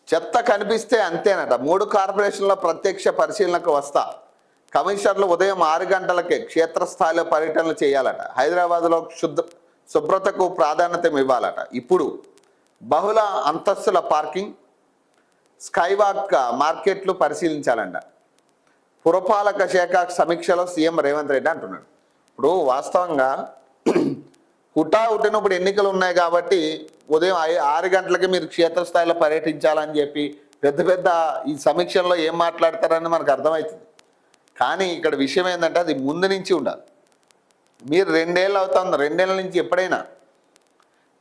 చెత్త కనిపిస్తే అంతేనట. 3 కార్పొరేషన్ల ప్రత్యక్ష పరిశీలనకు వస్తా. కమిషనర్లు ఉదయం 6 గంటలకే క్షేత్రస్థాయిలో పర్యటనలు చేయాలట. హైదరాబాద్లో శుభ్రతకు ప్రాధాన్యత ఇవ్వాలట. ఇప్పుడు బహుళ అంతస్తుల పార్కింగ్, స్కైవాక్ మార్కెట్లు పరిశీలించాలంట. పురపాలక శాఖ సమీక్షలో సీఎం రేవంత్ రెడ్డి అంటున్నాడు. ఇప్పుడు వాస్తవంగా హుటాహుటినప్పుడు ఎన్నికలు ఉన్నాయి కాబట్టి ఉదయం 6 గంటలకి మీరు క్షేత్రస్థాయిలో పర్యటించాలని చెప్పి పెద్ద పెద్ద ఈ సమీక్షల్లో ఏం మాట్లాడతారని మనకు అర్థమవుతుంది. కానీ ఇక్కడ విషయం ఏంటంటే అది ముందు నుంచి ఉండాలి. మీరు 2 ఏళ్ళు అవుతుంది, 2 ఏళ్ళ నుంచి ఎప్పుడైనా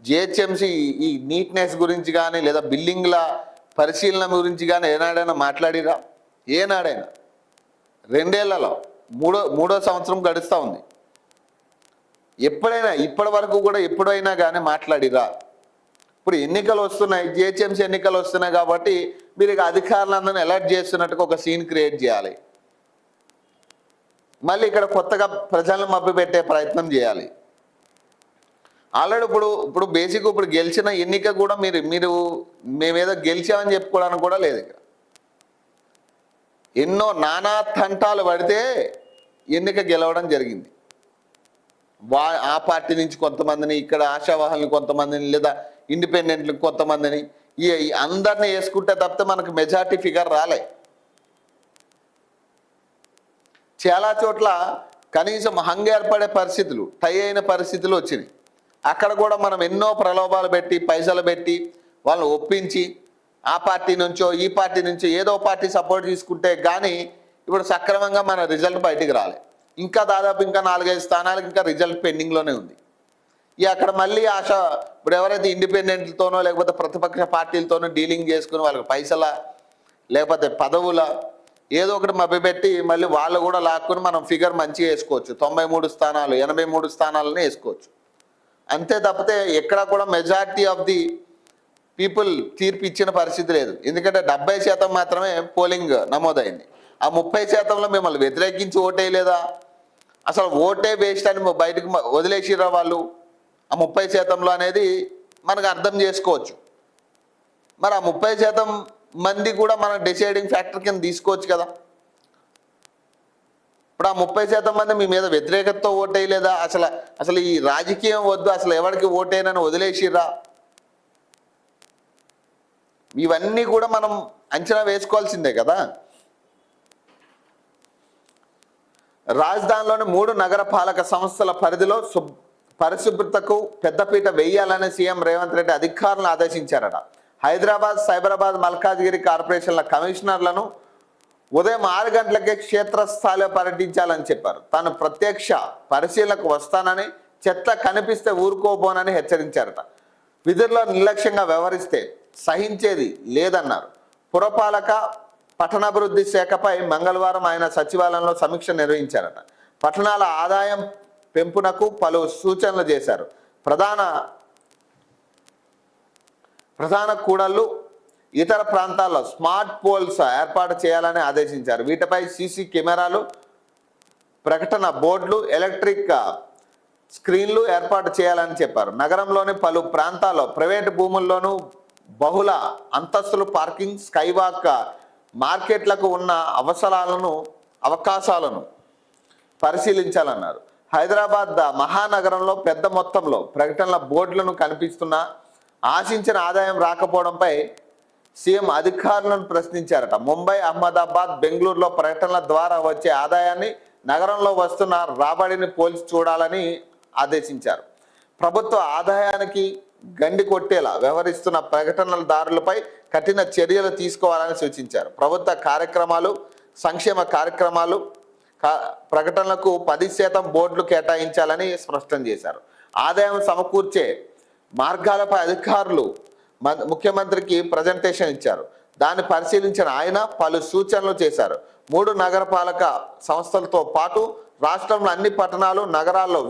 జిహెచ్ఎంసీ ఈ నీట్నెస్ గురించి కానీ లేదా బిల్డింగ్ల పరిశీలన గురించి కానీ ఏనాడైనా మాట్లాడిరా? ఏనాడైనా 2 ఏళ్లలో మూడో సంవత్సరం గడుస్తూ ఉంది. ఎప్పుడైనా ఇప్పటి వరకు కూడా ఎప్పుడైనా కానీ మాట్లాడిరా? ఇప్పుడు ఎన్నికలు వస్తున్నాయి, జిహెచ్ఎంసీ ఎన్నికలు వస్తున్నాయి కాబట్టి మీరు ఇక అధికారులందరినీ అలర్ట్ చేస్తున్నట్టుగా ఒక సీన్ క్రియేట్ చేయాలి. మళ్ళీ ఇక్కడ కొత్తగా ప్రజలను మభ్యపెట్టే ప్రయత్నం చేయాలి. ఆల్రెడీ ఇప్పుడు బేసిక్ ఇప్పుడు గెలిచిన ఎన్నిక కూడా మీరు మేమేదో గెలిచామని చెప్పుకోవడానికి కూడా లేదు. ఇక్కడ ఎన్నో నానా తంటాలు పడితే ఎన్నిక గెలవడం జరిగింది. ఆ పార్టీ నుంచి కొంతమందిని, ఇక్కడ ఆశావాహుల్ని కొంతమందిని, లేదా ఇండిపెండెంట్లు కొంతమందిని, అందరినీ వేసుకుంటే తప్పితే మనకు మెజార్టీ ఫిగర్ రాలే. చాలా చోట్ల కనీసం హంగ్ ఏర్పడే పరిస్థితులు, టై అయిన పరిస్థితులు వచ్చినాయి. అక్కడ కూడా మనం ఎన్నో ప్రలోభాలు పెట్టి, పైసలు పెట్టి వాళ్ళని ఒప్పించి ఆ పార్టీ నుంచో ఈ పార్టీ నుంచో ఏదో పార్టీ సపోర్ట్ తీసుకుంటే కానీ ఇప్పుడు సక్రమంగా మన రిజల్ట్ బయటికి రాలే. ఇంకా దాదాపు ఇంకా 4-5 స్థానాలకు ఇంకా రిజల్ట్ పెండింగ్లోనే ఉంది. అక్కడ మళ్ళీ ఇప్పుడు ఎవరైతే ఇండిపెండెంట్లతోనో లేకపోతే ప్రతిపక్ష పార్టీలతోనో డీలింగ్ చేసుకుని వాళ్ళకి పైసల లేకపోతే పదవుల ఏదో ఒకటి మభ్యపెట్టి మళ్ళీ వాళ్ళు కూడా లాక్కుని మనం ఫిగర్ మంచిగా వేసుకోవచ్చు. 93 స్థానాలు 83 స్థానాలని వేసుకోవచ్చు. అంతే తప్పితే ఎక్కడ కూడా మెజారిటీ ఆఫ్ ది పీపుల్ తీర్పు ఇచ్చిన పరిస్థితి లేదు. ఎందుకంటే 70% మాత్రమే పోలింగ్ నమోదైంది. ఆ 30%లో మిమ్మల్ని వ్యతిరేకించి ఓటేయలేదా? అసలు ఓటే వేస్ట్ అని బయటకు వదిలేసిరా వాళ్ళు ఆ 30%లో అనేది మనకు అర్థం చేసుకోవచ్చు. మరి ఆ 30% మంది కూడా మనం డిసైడింగ్ ఫ్యాక్టర్ కింద తీసుకోవచ్చు కదా. ఇప్పుడు ఆ 30% మంది మీ మీద వ్యతిరేకతతో ఓటేయలేదా? అసలు ఈ రాజకీయం వద్దు, అసలు ఎవరికి ఓటేనని వదిలేసిరా? ఇవన్నీ కూడా మనం అంచనా వేసుకోవాల్సిందే కదా. రాజధానిలోని 3 నగర పాలక సంస్థల పరిధిలో పరిశుభ్రతకు పెద్దపీట వేయాలని సీఎం రేవంత్ రెడ్డి అధికారులను ఆదేశించారట. హైదరాబాద్, సైబరాబాద్, మల్కాజ్గిరి కార్పొరేషన్ల కమిషనర్లను ఉదయం 6 గంటలకే క్షేత్రస్థాయిలో పర్యటించాలని చెప్పారు. తాను ప్రత్యక్ష పరిశీలనకు వస్తానని, చెత్త కనిపిస్తే ఊరుకోబోనని హెచ్చరించారట. విధుల్లో నిర్లక్ష్యంగా వ్యవహరిస్తే సహించేది లేదన్నారు. పురపాలక పట్టణాభివృద్ధి శాఖపై మంగళవారం ఆయన సచివాలయంలో సమీక్ష నిర్వహించారట. పట్టణాల ఆదాయం పెంపునకు పలు సూచనలు చేశారు. ప్రధాన కూడళ్లు, ఇతర ప్రాంతాల్లో స్మార్ట్ పోల్స్ ఏర్పాటు చేయాలని ఆదేశించారు. వీటిపై సీసీ కెమెరాలు, ప్రకటన బోర్డులు, ఎలక్ట్రిక్ స్క్రీన్లు ఏర్పాటు చేయాలని చెప్పారు. నగరంలోని పలు ప్రాంతాల్లో ప్రైవేటు భూముల్లోనూ బహుళ అంతస్తులు పార్కింగ్, స్కైవాక్ మార్కెట్లకు ఉన్న అవకాశాలను పరిశీలించాలన్నారు. హైదరాబాద్ మహానగరంలో పెద్ద మొత్తంలో ప్రకటనల బోర్డులను కనిపిస్తున్నా ఆశించిన ఆదాయం రాకపోవడంపై సీఎం అధికారులను ప్రశ్నించారట. ముంబై, అహ్మదాబాద్, బెంగళూరులో ప్రకటనల ద్వారా వచ్చే ఆదాయాన్ని నగరంలో వస్తున్న రాబడిని పోల్చి చూడాలని ఆదేశించారు. ప్రభుత్వ ఆదాయానికి గండి కొట్టేలా వ్యవహరిస్తున్న ప్రకటనదారులపై కఠిన చర్యలు తీసుకోవాలని సూచించారు. ప్రభుత్వ కార్యక్రమాలు, సంక్షేమ కార్యక్రమాలు ప్రకటనలకు 10% బోర్డులు కేటాయించాలని స్పష్టం చేశారు. ఆదాయం సమకూర్చే మార్గాలపై అధికారులు ముఖ్యమంత్రికి ప్రజెంటేషన్ ఇచ్చారు. దాన్ని పరిశీలించిన ఆయన పలు సూచనలు చేశారు. 3 నగరపాలక సంస్థలతో పాటు రాష్ట్రంలో అన్ని పట్టణాలు, నగరాల్లో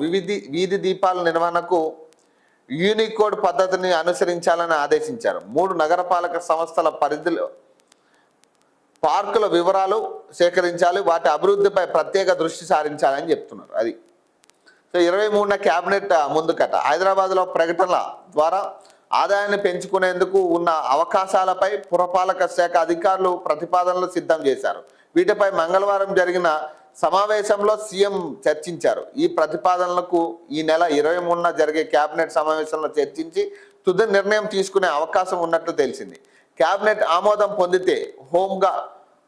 వీధి దీపాల నిర్వహణకు యూనికోడ్ పద్ధతిని అనుసరించాలని ఆదేశించారు. 3 నగరపాలక సంస్థల పరిధిలో పార్కుల వివరాలు సేకరించాలి, వాటి అభివృద్ధిపై ప్రత్యేక దృష్టి సారించాలని చెప్తున్నారు. అది 23న క్యాబినెట్ ముందుకట. హైదరాబాద్లో ప్రకటనల ద్వారా ఆదాయాన్ని పెంచుకునేందుకు ఉన్న అవకాశాలపై పురపాలక శాఖ అధికారులు ప్రతిపాదనలు సిద్ధం చేశారు. వీటిపై మంగళవారం జరిగిన సమావేశంలో సీఎం చర్చించారు. ఈ ప్రతిపాదనలకు ఈ నెల 23న జరిగే కేబినెట్ సమావేశంలో చర్చించి తుది నిర్ణయం తీసుకునే అవకాశం ఉన్నట్లు తెలిసింది. కేబినెట్ ఆమోదం పొందితే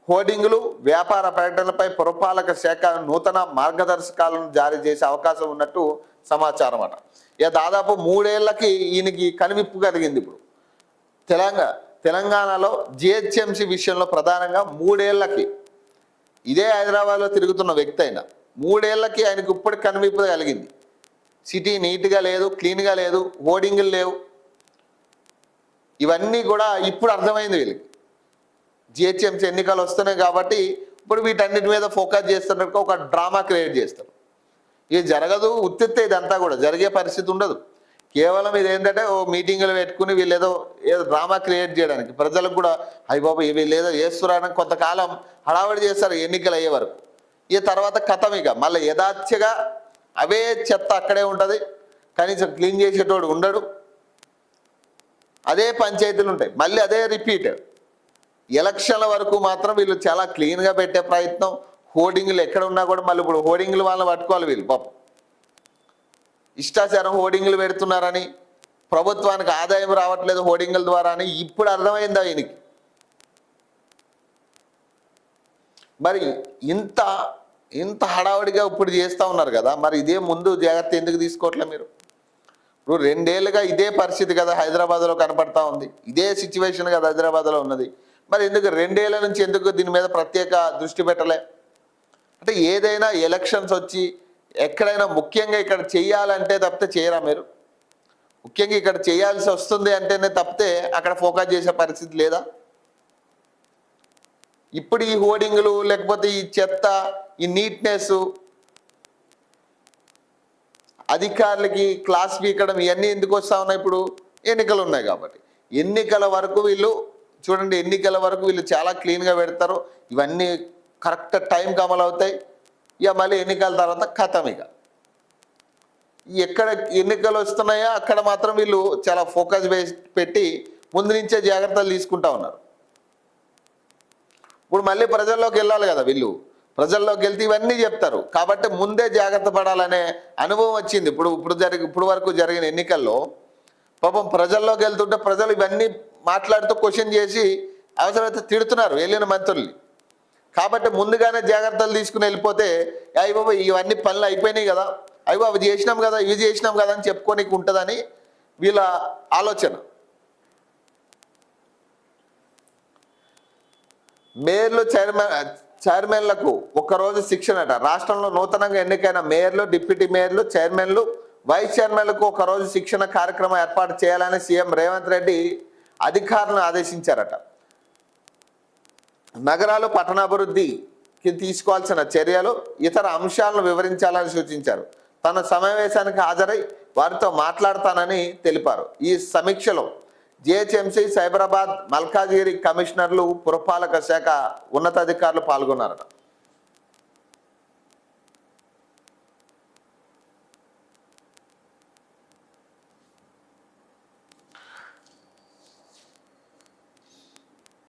హోర్డింగులు, వ్యాపార ప్రకటనలపై పురపాలక శాఖ నూతన మార్గదర్శకాలను జారీ చేసే అవకాశం ఉన్నట్టు సమాచారం అట. ఇక దాదాపు 3 ఏళ్లకి ఈయనకి కనువిప్పు కలిగింది. ఇప్పుడు తెలంగాణలో జిహెచ్ఎంసీ విషయంలో ప్రధానంగా 3 ఏళ్లకి ఇదే హైదరాబాద్లో తిరుగుతున్న వ్యక్తి అయినా 3 ఏళ్లకి ఆయనకు ఇప్పటికి కనువిప్పు కలిగింది. సిటీ నీట్గా లేదు, క్లీన్గా లేదు, హోర్డింగులు లేవు. ఇవన్నీ కూడా ఇప్పుడు అర్థమైంది వీళ్ళకి. జిహెచ్ఎంసీ ఎన్నికలు వస్తున్నాయి కాబట్టి ఇప్పుడు వీటన్నిటి మీద ఫోకస్ చేస్తున్నట్టు ఒక డ్రామా క్రియేట్ చేస్తారు. ఇది జరగదు, ఉత్తిత్తే ఇదంతా కూడా జరిగే పరిస్థితి ఉండదు. కేవలం ఇది ఏంటంటే ఓ మీటింగులు పెట్టుకుని వీళ్ళు ఏదో డ్రామా క్రియేట్ చేయడానికి, ప్రజలకు కూడా అయ్యి బాబు వీళ్ళు ఏదో చేస్తున్నారని కొంతకాలం హడావిడి చేస్తారు ఎన్నికలు అయ్యే వరకు. ఈ తర్వాత కథం ఇక మళ్ళీ యథాచ్ఛగా అవే చెత్త అక్కడే ఉంటుంది, కనీసం క్లీన్ చేసేటోడు ఉండడు, అదే పంచాయతీలు ఉంటాయి, మళ్ళీ అదే రిపీట్. ఎలక్షన్ల వరకు మాత్రం వీళ్ళు చాలా క్లీన్గా పెట్టే ప్రయత్నం. హోర్డింగ్లు ఎక్కడ ఉన్నా కూడా మళ్ళీ ఇప్పుడు హోర్డింగ్లు వాళ్ళని పట్టుకోవాలి వీళ్ళు. పాపం ఇష్టాచారం హోర్డింగ్లు పెడుతున్నారని, ప్రభుత్వానికి ఆదాయం రావట్లేదు హోర్డింగ్ల ద్వారా అని ఇప్పుడు అర్థమైందా ఈయనకి. మరి ఇంత హడావుడిగా ఇప్పుడు చేస్తూ ఉన్నారు కదా, మరి ఇదే ముందు జాగ్రత్త ఎందుకు తీసుకోవట్లే మీరు? ఇప్పుడు 2 ఏళ్ళుగా ఇదే పరిస్థితి కదా హైదరాబాద్లో కనపడతా ఉంది, ఇదే సిచ్యువేషన్ కదా హైదరాబాద్లో ఉన్నది. మరి ఎందుకు 2 ఏళ్ల నుంచి ఎందుకు దీని మీద ప్రత్యేక దృష్టి పెట్టలే? అంటే ఏదైనా ఎలక్షన్స్ వచ్చి ఎక్కడైనా ముఖ్యంగా ఇక్కడ చేయాలంటే తప్పితే చేయరా మీరు? ముఖ్యంగా ఇక్కడ చేయాల్సి వస్తుంది అంటేనే తప్పితే అక్కడ ఫోకస్ చేసే పరిస్థితి లేదా? ఇప్పుడు ఈ హోర్డింగులు లేకపోతే ఈ చెత్త, ఈ నీట్నెస్, అధికారులకి క్లాస్ పీకడం ఇవన్నీ ఎందుకు వస్తూ ఉన్నాయి? ఇప్పుడు ఎన్నికలు ఉన్నాయి కాబట్టి. ఎన్నికల వరకు వీళ్ళు చూడండి, ఎన్నికల వరకు వీళ్ళు చాలా క్లీన్గా పెడతారు, ఇవన్నీ కరెక్ట్ టైంకి అమలు అవుతాయి. ఇక మళ్ళీ ఎన్నికల తర్వాత ఖతం. ఇక ఎక్కడ ఎన్నికలు వస్తున్నాయో అక్కడ మాత్రం వీళ్ళు చాలా ఫోకస్ పెట్టి ముందు నుంచే జాగ్రత్తలు తీసుకుంటా ఉన్నారు. ఇప్పుడు మళ్ళీ ప్రజల్లోకి వెళ్ళాలి కదా వీళ్ళు, ప్రజల్లోకి వెళ్తే ఇవన్నీ చెప్తారు కాబట్టి ముందే జాగ్రత్త పడాలనే అనుభవం వచ్చింది. ఇప్పుడు వరకు జరిగిన ఎన్నికల్లో పాపం ప్రజల్లోకి వెళ్తుంటే ప్రజలు ఇవన్నీ మాట్లాడుతూ క్వశ్చన్ చేసి అవసరమైతే తిడుతున్నారు వెళ్ళిన మంత్రుల్ని. కాబట్టి ముందుగానే జాగ్రత్తలు తీసుకుని వెళ్ళిపోతే అయ్యి బాబా ఇవన్నీ పనులు అయిపోయినాయి కదా, అయ్యి అవి చేసినాం కదా, ఇవి చేసినాం కదా అని చెప్పుకోనికి ఉంటుందని వీళ్ళ ఆలోచన. మేయర్లు, చైర్మన్లకు ఒక్కరోజు శిక్షణట. రాష్ట్రంలో నూతనంగా ఎన్నికైన మేయర్లు, డిప్యూటీ మేయర్లు, చైర్మన్లు, వైస్ చైర్మన్లకు ఒకరోజు శిక్షణ కార్యక్రమం ఏర్పాటు చేయాలని సీఎం రేవంత్ రెడ్డి అధికారులను ఆదేశించారట. నగరాలు పట్టణాభివృద్ధికి తీసుకోవాల్సిన చర్యలు, ఇతర అంశాలను వివరించాలని సూచించారు. తన సమావేశానికి హాజరై వారితో మాట్లాడతానని తెలిపారు. ఈ సమీక్షలో జిహెచ్ఎంసీ, సైబరాబాద్, మల్కాజ్గిరి కమిషనర్లు, పురపాలక శాఖ ఉన్నతాధికారులు పాల్గొన్నారట.